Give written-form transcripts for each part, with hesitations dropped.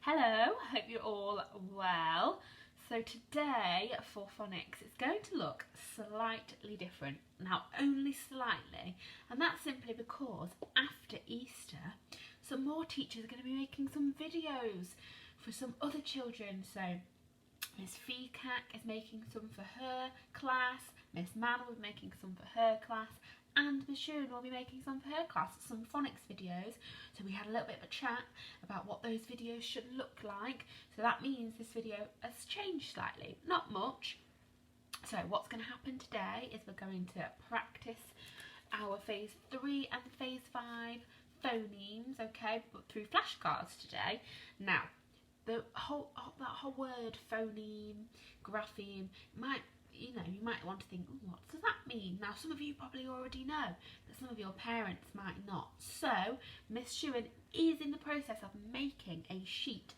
Hello, hope you're all well. So today for phonics it's going to look slightly different. Now only slightly, and that's simply because after Easter some more teachers are going to be making some videos for some other children. So Miss Feacack is making some for her class, Miss Mann will be making some for her class, and Miss Shun will be making some for her class, some phonics videos. So we had a little bit of a chat about what those videos should look like. So that means this video has changed slightly, not much. So what's going to happen today is we're going to practice our phase 3 and phase 5 phonemes, okay, but through flashcards today. Now, that whole word phoneme, grapheme, you might want to think, what does that mean? Now, some of you probably already know, but some of your parents might not. So, Miss Shun is in the process of making a sheet,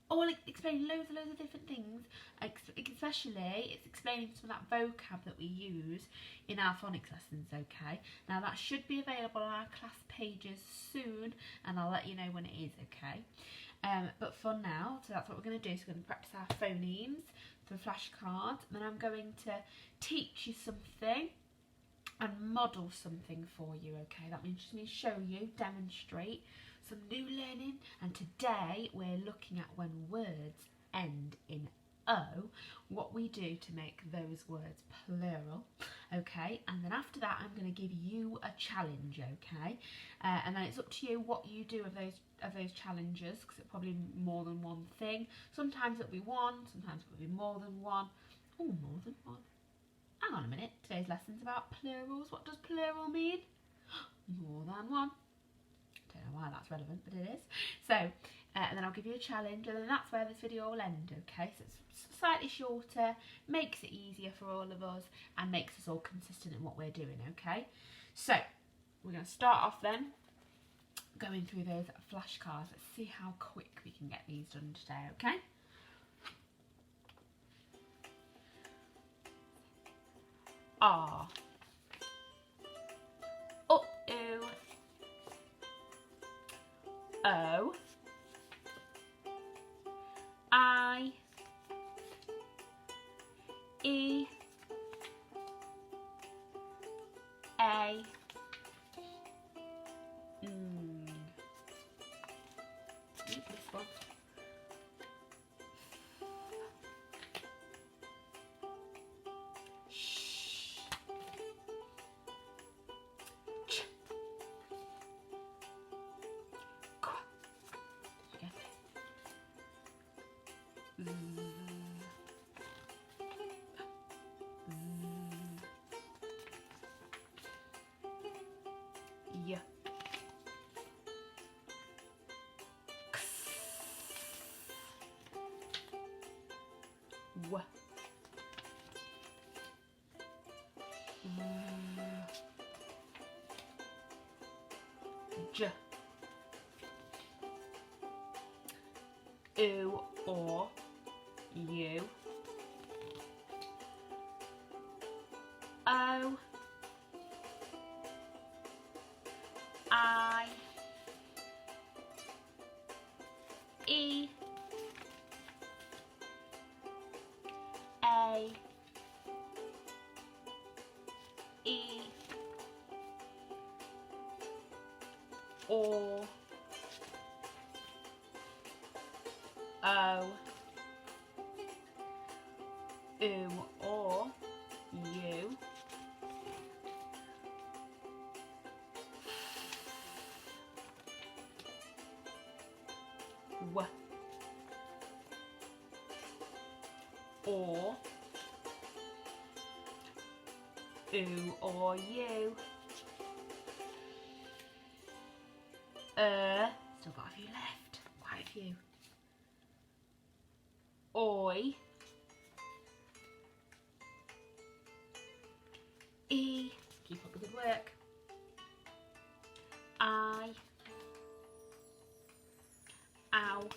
all explaining loads of different things, especially it's explaining some of that vocab that we use in our phonics lessons, okay? Now, that should be available on our class pages soon, and I'll let you know when it is, okay? But for now, so that's what we're going to do. So we're going to practice our phonemes through flashcards, and then I'm going to teach you something and model something for you, okay? That means just me show you, demonstrate some new learning, and today we're looking at when words end in O, what we do to make those words plural, okay? And then after that, I'm going to give you a challenge, okay? And then it's up to you what you do of those challenges, because it's probably more than one thing. Sometimes it'll be one, sometimes it'll be more than one. Oh, more than one. Hang on a minute. Today's lesson's about plurals. What does plural mean? More than one. Don't know why that's relevant, but it is. So, and then I'll give you a challenge, and then that's where this video will end, okay? So it's slightly shorter, makes it easier for all of us, and makes us all consistent in what we're doing, okay? So, we're going to start off then, going through those flashcards. Let's see how quick we can get these done today, okay? R. U. O. I. E. A. This one. Sh. Ch. Qu. Get it. Z. Y. W. J. U or U. O. I. E. A. E. O. O. U or U. W. Or U or U. Still got a few left, quite a few. Oi. E. Keep up the good work. I. Ow.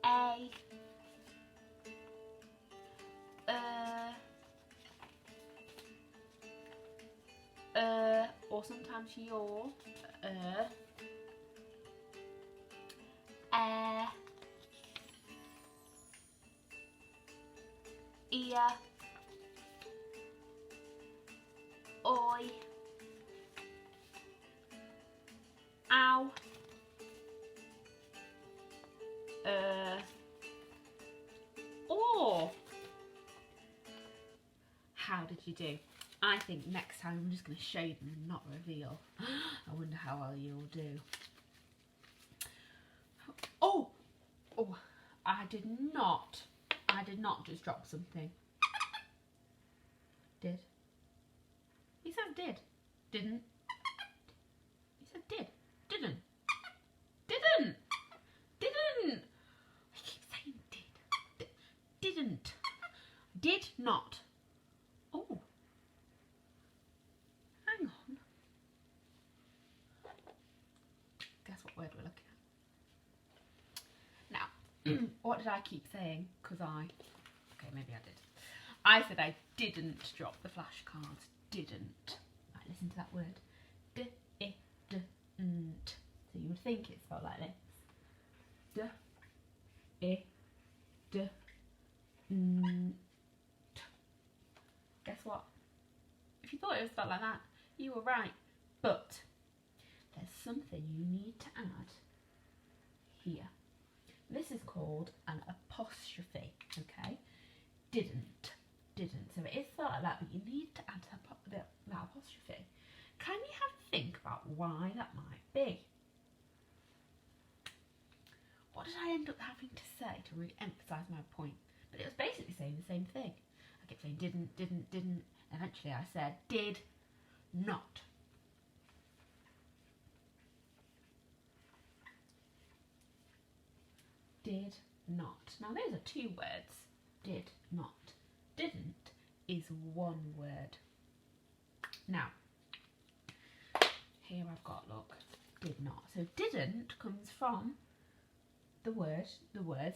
A. or sometimes your, ear, oi, ow, or. How did you do? I think next time I'm just going to show them and not reveal. I wonder how well you'll do. Oh, I did not just drop something. Did. He said did. Didn't. He said did. Didn't. Didn't. Didn't. I keep saying did. Didn't. Did not. Oh. Hang on. Guess what word we're looking at? Now, what did I keep saying? Okay, maybe I did. I said I didn't drop the flashcards. Didn't. Right, listen to that word. D-I-D-n't. So you would think it's spelled like this. D-I-D-n't. Guess what? If you thought it was spelled like that, you were right. But there's something you need to add here. This is called an apostrophe, okay? Didn't. So it is spelled like that, but you need to add that apostrophe. Can you have a think about why that might be? What did I end up having to say to really emphasise my point? But it was basically saying the same thing. I kept saying didn't. Eventually I said did not. Did not. Now those are two words. Did not. Didn't is one word. Now, here I've got, look, did not. So didn't comes from the words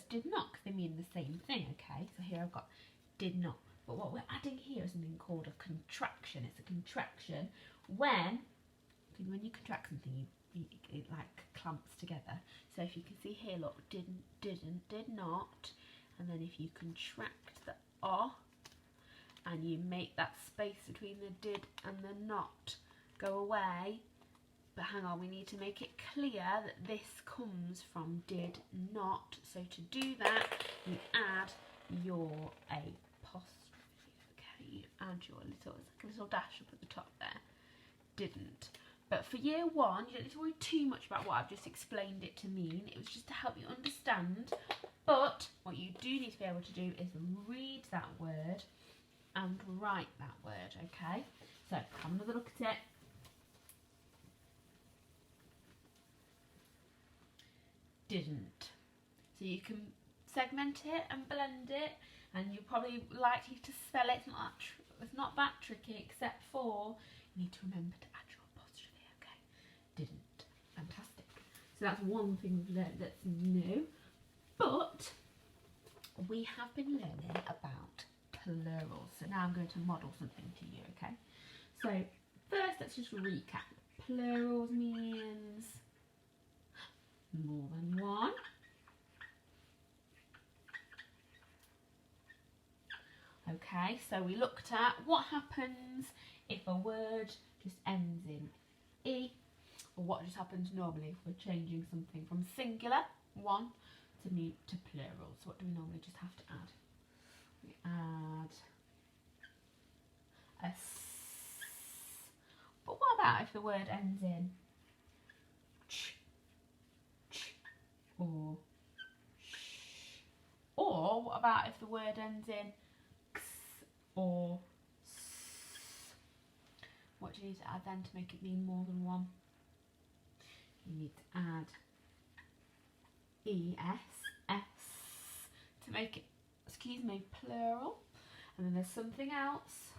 did not, because they mean the same thing, okay? So here I've got did not. But what we're adding here is something called a contraction. It's a contraction when you contract something, it like clamps together. So if you can see here, look, did not, and then if you contract the R and you make that space between the did and the not go away. But hang on, we need to make it clear that this comes from did not. So to do that, you add your apostrophe. Okay, you add your it's like a little dash up at the top there. Didn't. But for year one, you don't need to worry too much about what I've just explained it to mean. It was just to help you understand. But what you do need to be able to do is read that word and write that word, okay? So have another look at it. Didn't. So you can segment it and blend it, and you're probably likely to spell it. It's not that tricky, except for you need to remember to add your apostrophe, okay? Didn't. Fantastic. So that's one thing we've learned that's new. But we have been learning about plurals. So now I'm going to model something to you, okay? So first let's just recap. Plurals means more than one. Okay, so we looked at what happens if a word just ends in E, or what just happens normally if we're changing something from singular, one, to plural. So what do we normally just have to add? We add a s. But what about if the word ends in ch, or sh? Or what about if the word ends in x or s? What do you need to add then to make it mean more than one? You need to add es to make it, plural. And then there's something else.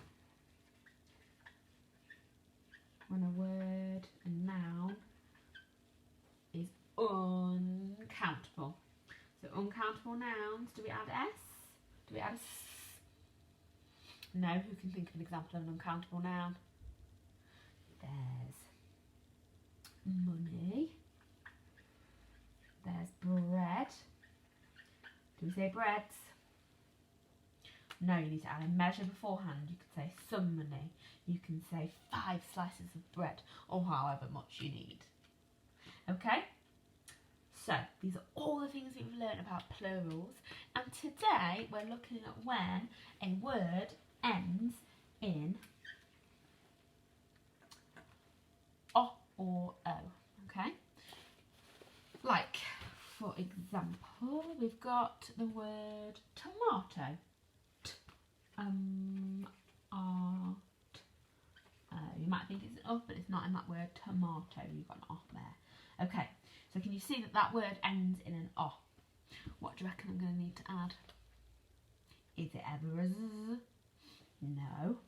When a word, a noun, is uncountable. So uncountable nouns, do we add s? Do we add s? No, who can think of an example of an uncountable noun? There's money. There's bread. Do we say breads? No, you need to add a measure beforehand. You can say some money. You can say 5 slices of bread, or however much you need. Okay? So, these are all the things we've learned about plurals. And today, we're looking at when a word ends in O or O. Okay? Like, for example, we've got the word tomato. You might think it's an O, but it's not in that word tomato. You've got an O there. Okay, so can you see that that word ends in an O? What do you reckon I'm going to need to add? Is it ever a Z? No.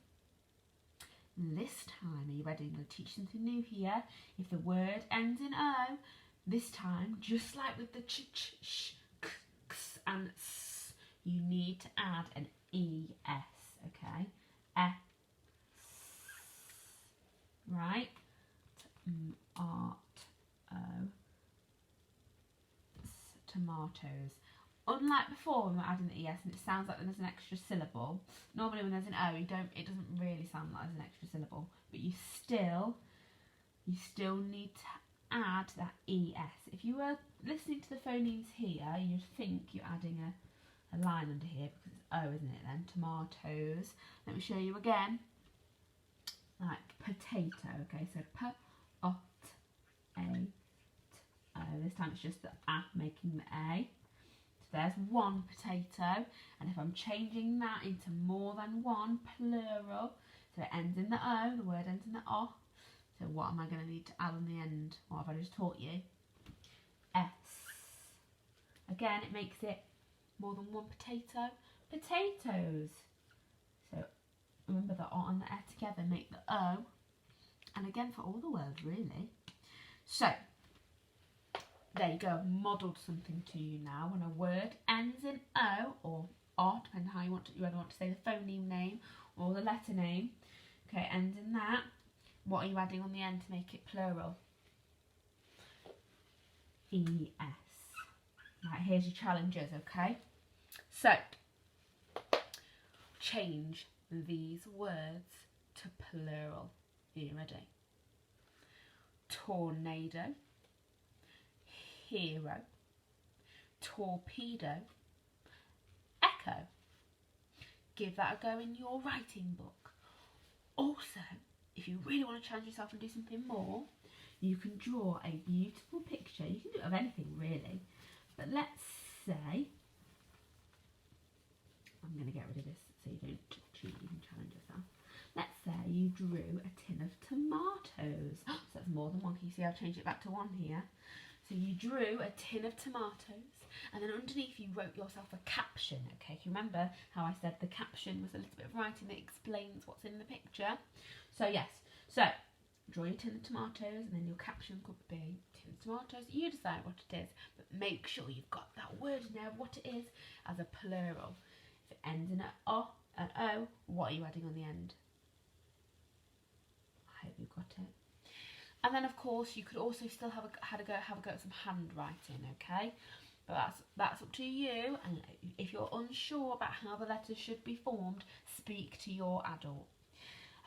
This time, are you ready? I'm going to teach something new here. If the word ends in O, this time, just like with the ch, sh, k, x and s, you need to add an ES, okay? S, right? O, tomatoes. Unlike before when we're adding the ES and it sounds like there's an extra syllable, normally when there's an O, it doesn't really sound like there's an extra syllable, but you still need to add that ES. If you were listening to the phonemes here, you'd think you're adding a line under here because it's O, isn't it then? Tomatoes. Let me show you again. Like potato, okay, so P-O-T-A-T-O. This time it's just the A making the A. So there's one potato, and if I'm changing that into more than one, plural, so it ends in the O, the word ends in the O. So what am I going to need to add on the end? What have I just taught you? S. Again, it makes it more than one potato. Potatoes. So remember the O and the E together make the O. And again for all the words really. So there you go, I've modelled something to you now. When a word ends in O or O, depending how you either want to say the phoneme name or the letter name. Okay, ends in that. What are you adding on the end to make it plural? ES. Right, here's your challenges, okay? So, change these words to plural. Are you ready? Tornado, hero, torpedo, echo. Give that a go in your writing book. Also, if you really want to challenge yourself and do something more, you can draw a beautiful picture. You can do it of anything really, but let's say, I'm going to get rid of this so you don't cheat, you can challenge yourself. Let's say you drew a tin of tomatoes. So that's more than one. Can you see I've changed it back to one here? So you drew a tin of tomatoes, and then underneath you wrote yourself a caption, okay? You remember how I said the caption was a little bit of writing that explains what's in the picture? So yes, so draw your tin of tomatoes, and then your caption could be tin of tomatoes. You decide what it is, but make sure you've got that word in there of what it is as a plural. If it ends in an O, what are you adding on the end? I hope you've got it. And then, of course, you could also still have a go at some handwriting, okay? But that's up to you. And if you're unsure about how the letters should be formed, speak to your adult.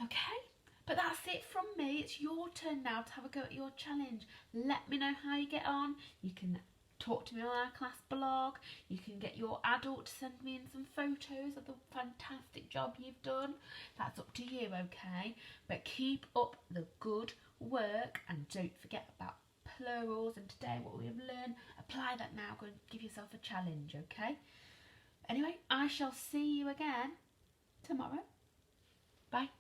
Okay? But that's it from me. It's your turn now to have a go at your challenge. Let me know how you get on. You can talk to me on our class blog. You can get your adult to send me in some photos of the fantastic job you've done. That's up to you, okay? But keep up the good work and don't forget about plurals and today what we have learned. Apply that now. Go and give yourself a challenge, okay? Anyway, I shall see you again tomorrow. Bye.